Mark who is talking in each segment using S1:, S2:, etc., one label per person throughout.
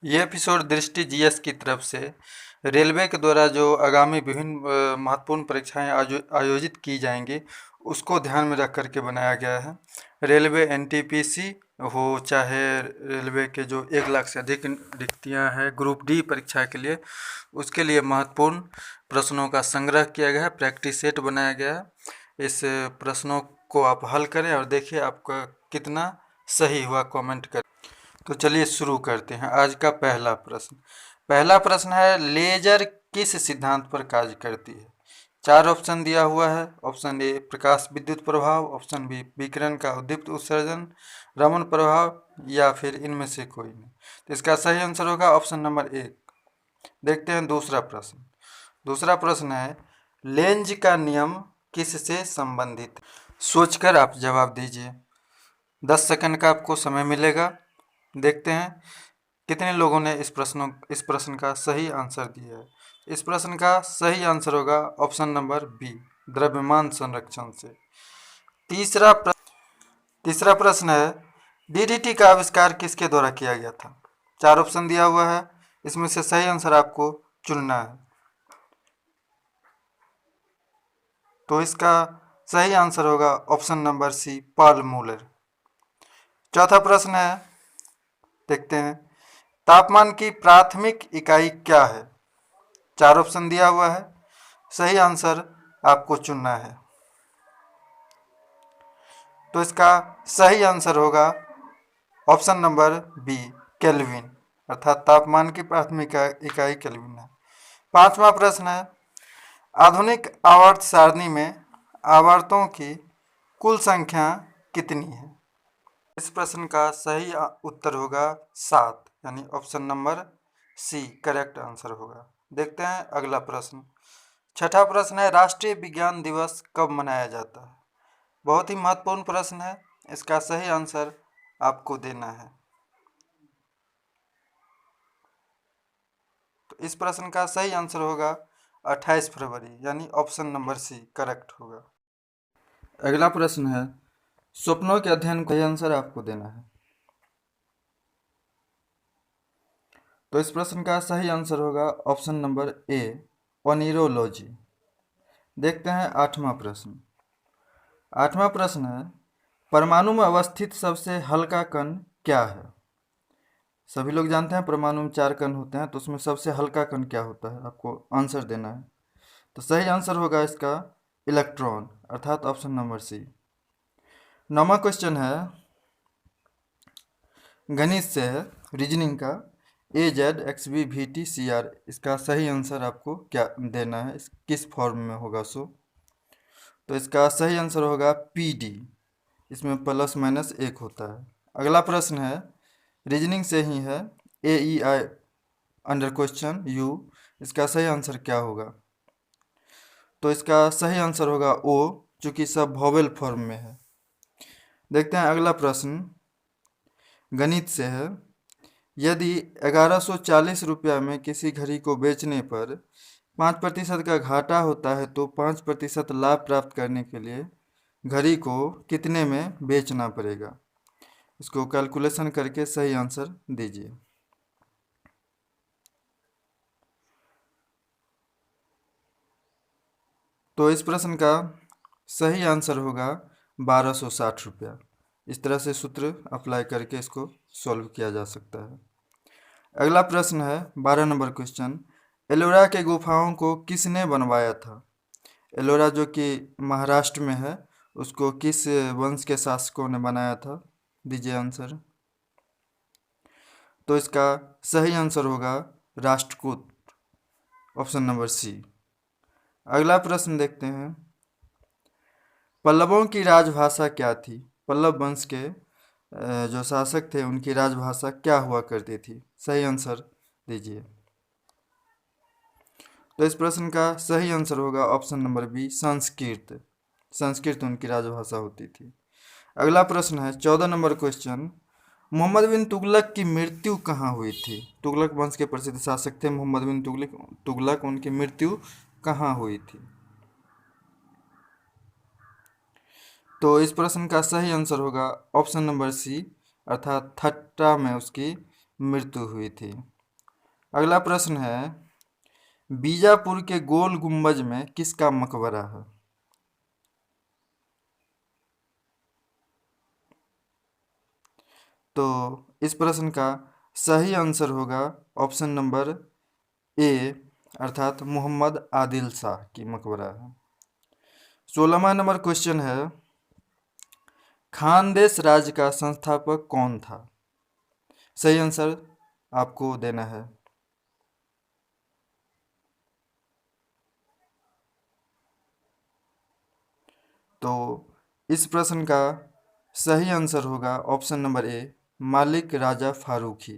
S1: ये एपिसोड दृष्टि जीएस की तरफ से रेलवे के द्वारा जो आगामी विभिन्न महत्वपूर्ण परीक्षाएं आयोजित की जाएंगी उसको ध्यान में रख करके बनाया गया है। रेलवे एनटीपीसी हो चाहे रेलवे के जो 1 लाख से अधिक रिक्तियां हैं ग्रुप डी परीक्षा के लिए, उसके लिए महत्वपूर्ण प्रश्नों का संग्रह किया गया है, प्रैक्टिस सेट बनाया गया है। इस प्रश्नों को आप हल करें और देखिए आपका कितना सही हुआ, कमेंट करें। तो चलिए शुरू करते हैं। आज का पहला प्रश्न है, लेजर किस सिद्धांत पर कार्य करती है? 4 ऑप्शन दिया हुआ है। ऑप्शन ए प्रकाश विद्युत प्रभाव, ऑप्शन बी विकिरण का उद्दीप्त उत्सर्जन, रमन प्रभाव, या फिर इनमें से कोई नहीं। तो इसका सही आंसर होगा ऑप्शन नंबर 1। देखते हैं दूसरा प्रश्न है, लेंज का नियम किससे संबंधित? सोचकर आप जवाब दीजिए। 10 सेकंड का आपको समय मिलेगा। देखते हैं कितने लोगों ने इस प्रश्न का सही आंसर दिया है। इस प्रश्न का सही आंसर होगा ऑप्शन नंबर बी, द्रव्यमान संरक्षण से। तीसरा प्रश्न है, डीडीटी का आविष्कार किसके द्वारा किया गया था? 4 ऑप्शन दिया हुआ है, इसमें से सही आंसर आपको चुनना है। तो इसका सही आंसर होगा option number C, Paul Muller. चौथा प्रश्न है, देखते हैं, तापमान की प्राथमिक इकाई क्या है? 4 ऑप्शन दिया हुआ है, सही आंसर आपको चुनना है। तो इसका सही आंसर होगा ऑप्शन नंबर बी, केल्विन, अर्थात तापमान की प्राथमिक इकाई केल्विन है। 5वां प्रश्न है, आधुनिक आवर्त सारणी में आवर्तों की कुल संख्या कितनी है? इस प्रश्न का सही उत्तर होगा 7, यानी option number C correct answer होगा। देखते हैं अगला प्रश्न। छठा प्रश्न है, राष्ट्रीय विज्ञान दिवस कब मनाया जाता है? बहुत ही महत्वपूर्ण प्रश्न है, इसका सही आंसर आपको देना है। तो इस प्रश्न का सही आंसर होगा 28 फरवरी, यानी ऑप्शन नंबर सी करेक्ट होगा। अगला प्रश्न है, स्वप्नों के अध्ययन का आंसर आपको देना है। तो इस प्रश्न का सही आंसर होगा ऑप्शन नंबर ए, ओनिरोलॉजी। देखते हैं 8वां प्रश्न है, परमाणु में अवस्थित सबसे हल्का कण क्या है? सभी लोग जानते हैं परमाणु में 4 कण होते हैं, तो उसमें सबसे हल्का कण क्या होता है? आपको आंसर देना है। तो सही आंसर होगा इसका इलेक्ट्रॉन, अर्थात ऑप्शन नंबर सी। 9वां क्वेश्चन है, गणित से है, रीजनिंग का, AZXBVTCR, इसका सही आंसर आपको क्या देना है, किस फॉर्म में होगा सो? तो इसका सही आंसर होगा PD, इसमें प्लस माइनस 1 होता है। अगला प्रश्न है, रीजनिंग से ही है, AEI अंडर क्वेश्चन U, इसका सही आंसर क्या होगा? तो इसका सही आंसर होगा O, चूंकि सब वोवेल फॉर्म में है। देखते हैं अगला प्रश्न, गणित से है, यदि 1140 रुपया में किसी घड़ी को बेचने पर 5% का घाटा होता है तो 5% लाभ प्राप्त करने के लिए घड़ी को कितने में बेचना पड़ेगा? इसको कैलकुलेशन करके सही आंसर दीजिए। तो इस प्रश्न का सही आंसर होगा 1260 रुपया। इस तरह से सूत्र अप्लाई करके इसको सॉल्व किया जा सकता है। अगला प्रश्न है 12 नंबर क्वेश्चन, एलोरा के गुफाओं को किसने बनवाया था? एलोरा जो कि महाराष्ट्र में है, उसको किस वंश के शासकों ने बनाया था? दीजिए आंसर। तो इसका सही आंसर होगा राष्ट्रकूट, ऑप्शन नंबर सी। अगला प्रश्न देखते हैं, पल्लवों की राजभाषा क्या थी? पल्लव वंश के जो शासक थे उनकी राजभाषा क्या हुआ करती थी? सही आंसर दीजिए। तो इस प्रश्न का सही आंसर होगा option number B, Sanskrit. Sanskrit उनकी राजभाषा होती थी। अगला प्रश्न है 14 नंबर क्वेश्चन, मोहम्मद बिन तुगलक की मृत्यु कहाँ हुई थी? तुगलक वंश के प्रसिद्ध शासक थे मोहम्मद बिन तुगलक, उनकी मृत्यु कहाँ हुई थी? तो इस प्रश्न का सही आंसर होगा ऑप्शन नंबर सी, अर्थात थट्टा में उसकी मृत्यु हुई थी। अगला प्रश्न है, बीजापुर के गोल गुंबज में किसका मकबरा है? तो इस प्रश्न का सही आंसर होगा ऑप्शन नंबर ए, अर्थात मोहम्मद आदिल शाह की मकबरा है। 16वां नंबर क्वेश्चन है, खानदेश राज्य का संस्थापक कौन था? सही आंसर आपको देना है। तो इस प्रश्न का सही आंसर होगा ऑप्शन नंबर ए, मालिक राजा फारूकी।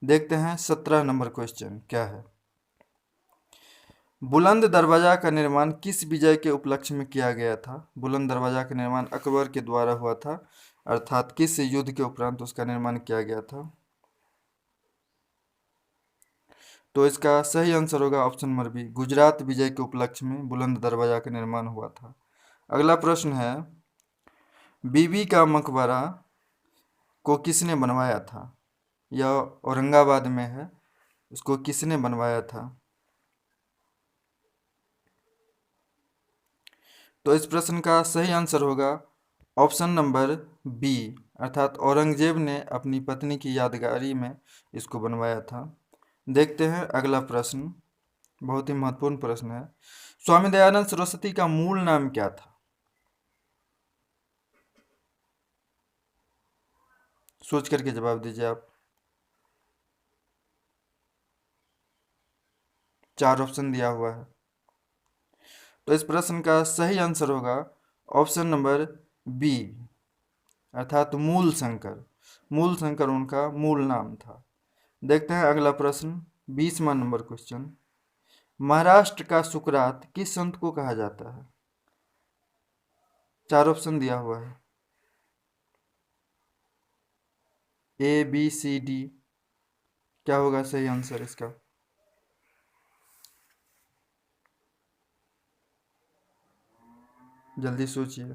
S1: देखते हैं 17 नंबर क्वेश्चन क्या है। बुलंद दरवाजा का निर्माण किस विजय के उपलक्ष्य में किया गया था? बुलंद दरवाजा का निर्माण अकबर के द्वारा हुआ था, अर्थात किस युद्ध के उपरांत उसका निर्माण किया गया था? तो इसका सही आंसर होगा ऑप्शन नंबर बी, गुजरात विजय के उपलक्ष्य में बुलंद दरवाजा का निर्माण हुआ था। अगला प्रश्न है, बीबी का मकबरा को किसने बनवाया था? यह औरंगाबाद में है, उसको किसने बनवाया था? तो इस प्रश्न का सही आंसर होगा ऑप्शन नंबर बी, अर्थात औरंगजेब ने अपनी पत्नी की यादगारी में इसको बनवाया था। देखते हैं अगला प्रश्न, बहुत ही महत्वपूर्ण प्रश्न है। स्वामी दयानंद सरस्वती का मूल नाम क्या था? सोच करके जवाब दीजिए आप। 4 ऑप्शन दिया हुआ है। तो इस प्रश्न का सही आंसर होगा ऑप्शन नंबर बी, अर्थात मूल शंकर। मूल शंकर उनका मूल नाम था। देखते हैं अगला प्रश्न, 20वां नंबर क्वेश्चन। महाराष्ट्र का सुकरात किस संत को कहा जाता है? 4 ऑप्शन दिया हुआ है, ए बी सी डी। क्या होगा सही आंसर इसका? जल्दी सोचिए।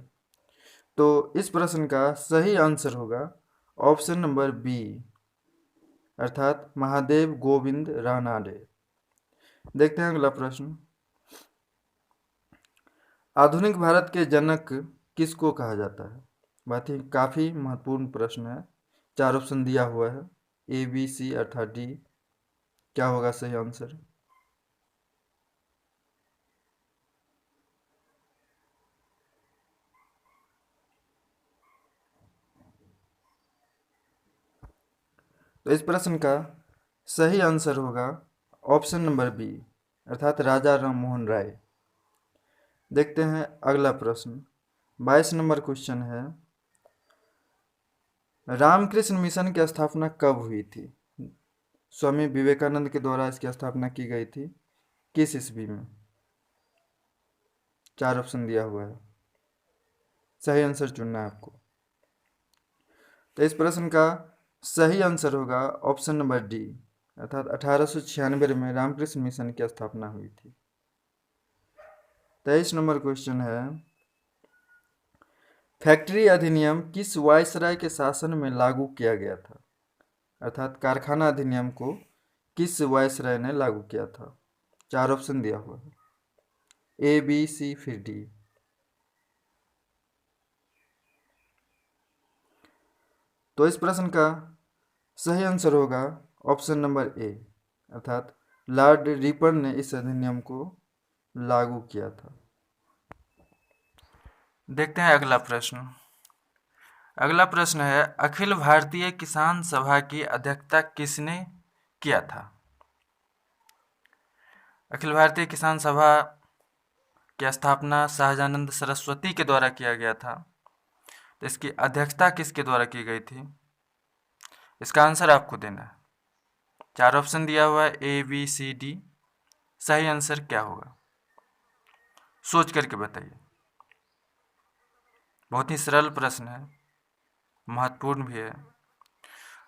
S1: तो इस प्रश्न का सही आंसर होगा ऑप्शन नंबर बी, अर्थात महादेव गोविंद रानाडे। देखते हैं अगला प्रश्न, आधुनिक भारत के जनक किसको कहा जाता है? बात ही काफ़ी महत्वपूर्ण प्रश्न है। 4 ऑप्शन दिया हुआ है, ए बी सी अर्थात डी। क्या होगा सही आंसर? तो इस प्रश्न का सही आंसर होगा ऑप्शन नंबर बी, अर्थात राजा राम मोहन राय। देखते हैं अगला प्रश्न, 22 नंबर क्वेश्चन है, रामकृष्ण मिशन की स्थापना कब हुई थी? स्वामी विवेकानंद के द्वारा इसकी स्थापना की गई थी, किस ईस्वी में? 4 ऑप्शन दिया हुआ है, सही आंसर चुनना है आपको। तो इस प्रश्न का सही आंसर होगा ऑप्शन नंबर डी, अर्थात 1896 में रामकृष्ण मिशन की स्थापना हुई थी। 23 नंबर क्वेश्चन है, फैक्ट्री अधिनियम किस वायसराय के शासन में लागू किया गया था? अर्थात कारखाना अधिनियम को किस वायसराय ने लागू किया था? 4 ऑप्शन दिया हुआ है, ए बी सी फिर डी। तो इस प्रश्न का सही आंसर होगा ऑप्शन नंबर ए, अर्थात लॉर्ड रिपन ने इस अधिनियम को लागू किया था। देखते हैं अगला प्रश्न। अगला प्रश्न है, अखिल भारतीय किसान सभा की अध्यक्षता किसने किया था? अखिल भारतीय किसान सभा की स्थापना सहजानंद सरस्वती के द्वारा किया गया था। तो इसकी अध्यक्षता किसके द्वारा की गई थी? इसका आंसर आपको देना है। 4 ऑप्शन दिया हुआ है, ए बी सी डी। सही आंसर क्या होगा? सोच करके बताइए। बहुत ही सरल प्रश्न है, महत्वपूर्ण भी है।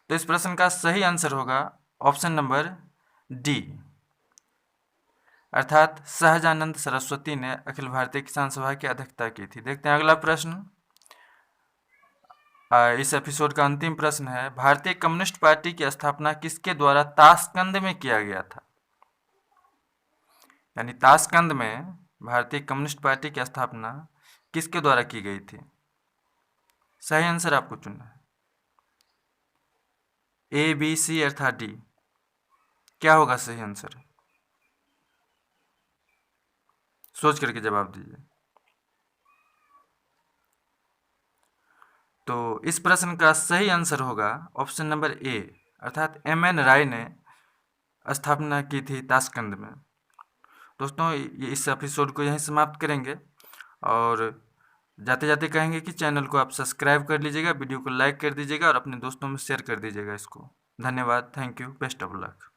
S1: तो इस प्रश्न का सही आंसर होगा ऑप्शन नंबर डी, अर्थात सहजानंद सरस्वती ने अखिल भारतीय किसान सभा की अध्यक्षता की थी। देखते हैं अगला प्रश्न,
S2: इस एपिसोड का अंतिम प्रश्न है, भारतीय कम्युनिस्ट पार्टी की स्थापना किसके द्वारा ताशकंद में किया गया था? यानी ताशकंद में भारतीय कम्युनिस्ट पार्टी की स्थापना किसके द्वारा की गई थी? सही आंसर आपको चुनना है, ए, बी, सी अर्थात डी। क्या होगा सही आंसर? सोच करके जवाब दीजिए। तो इस प्रश्न का सही आंसर होगा ऑप्शन नंबर ए, अर्थात एम.एन. राय ने स्थापना की थी ताशकंद में। दोस्तों, इस एपिसोड को यहीं समाप्त करेंगे और जाते जाते कहेंगे कि चैनल को आप सब्सक्राइब कर लीजिएगा, वीडियो को लाइक कर दीजिएगा और अपने दोस्तों में शेयर कर दीजिएगा इसको। धन्यवाद, thank you, best of luck.